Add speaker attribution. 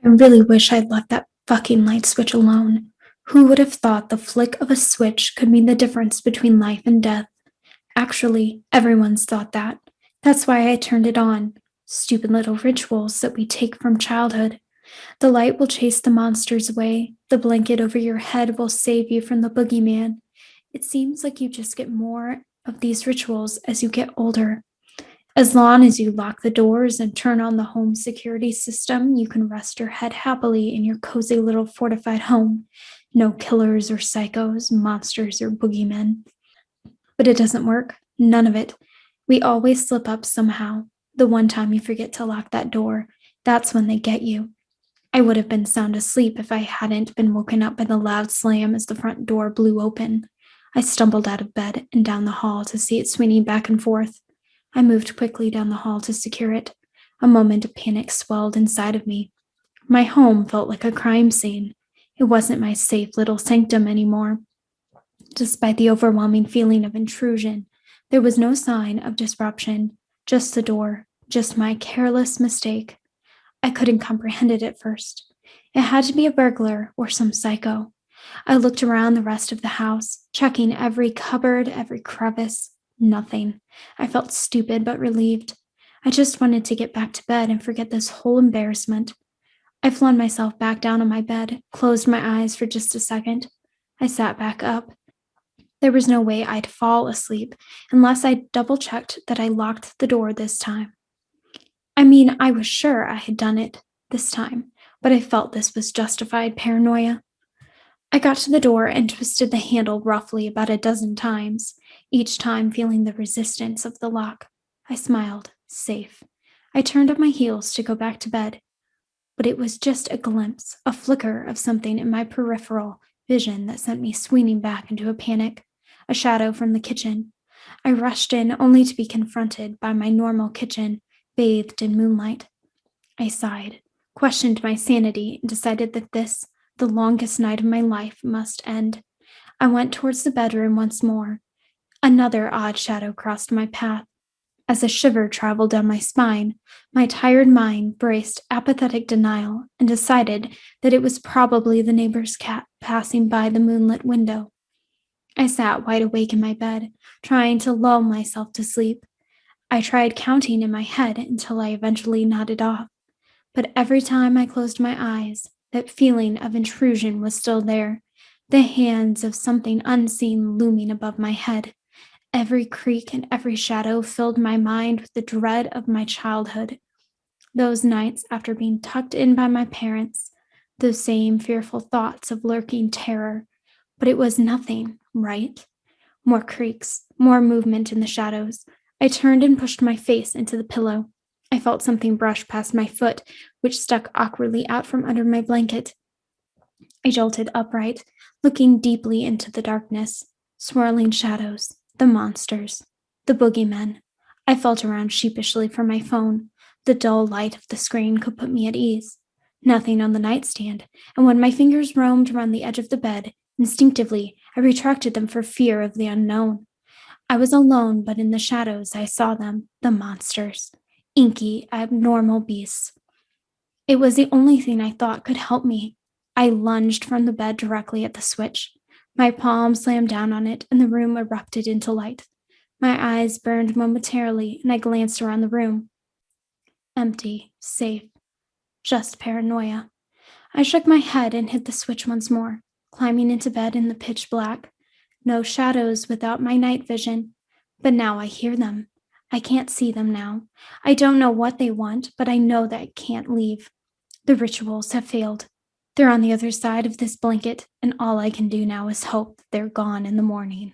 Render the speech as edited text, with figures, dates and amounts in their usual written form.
Speaker 1: I really wish I'd left that fucking light switch alone. Who would have thought the flick of a switch could mean the difference between life and death? Actually, everyone's thought that. That's why I turned it on. Stupid little rituals that we take from childhood. The light will chase the monsters away. The blanket over your head will save you from the boogeyman. It seems like you just get more of these rituals as you get older. As long as you lock the doors and turn on the home security system, you can rest your head happily in your cozy little fortified home. No killers or psychos, monsters or boogeymen. But it doesn't work. None of it. We always slip up somehow. The one time you forget to lock that door, that's when they get you. I would have been sound asleep if I hadn't been woken up by the loud slam as the front door blew open. I stumbled out of bed and down the hall to see it swinging back and forth. I moved quickly down the hall to secure it. A moment of panic swelled inside of me. My home felt like a crime scene. It wasn't my safe little sanctum anymore. Despite the overwhelming feeling of intrusion, there was no sign of disruption, just the door, just my careless mistake. I couldn't comprehend it at first. It had to be a burglar or some psycho. I looked around the rest of the house, checking every cupboard, every crevice. Nothing. I felt stupid but relieved. I just wanted to get back to bed and forget this whole embarrassment. I flung myself back down on my bed, closed my eyes for just a second. I sat back up. There was no way I'd fall asleep unless I double-checked that I locked the door this time. I was sure I had done it this time, but I felt this was justified paranoia. I got to the door and twisted the handle roughly about a dozen times, each time feeling the resistance of the lock. I smiled, safe. I turned on my heels to go back to bed, but it was just a glimpse, a flicker of something in my peripheral vision that sent me swinging back into a panic. A shadow from the kitchen. I rushed in only to be confronted by my normal kitchen, bathed in moonlight. I sighed, questioned my sanity, and decided that this, the longest night of my life, must end. I went towards the bedroom once more. Another odd shadow crossed my path. As a shiver traveled down my spine, my tired mind braced apathetic denial and decided that it was probably the neighbor's cat passing by the moonlit window. I sat wide awake in my bed, trying to lull myself to sleep. I tried counting in my head until I eventually nodded off. But every time I closed my eyes, that feeling of intrusion was still there, the hands of something unseen looming above my head. Every creak and every shadow filled my mind with the dread of my childhood. Those nights after being tucked in by my parents, those same fearful thoughts of lurking terror. But it was nothing, right? More creaks, more movement in the shadows. I turned and pushed my face into the pillow. I felt something brush past my foot, which stuck awkwardly out from under my blanket. I jolted upright, looking deeply into the darkness. Swirling shadows, the monsters, the boogeymen. I felt around sheepishly for my phone. The dull light of the screen could put me at ease. Nothing on the nightstand, and when my fingers roamed around the edge of the bed, instinctively I retracted them for fear of the unknown. I was alone, but in the shadows I saw them, the monsters. Inky, abnormal beasts. It was the only thing I thought could help me. I lunged from the bed directly at the switch. My palm slammed down on it, and the room erupted into light. My eyes burned momentarily, and I glanced around the room. Empty, safe, just paranoia. I shook my head and hit the switch once more, climbing into bed in the pitch black. No shadows without my night vision. But now I hear them. I can't see them now. I don't know what they want, but I know that I can't leave. The rituals have failed. They're on the other side of this blanket, and all I can do now is hope that they're gone in the morning.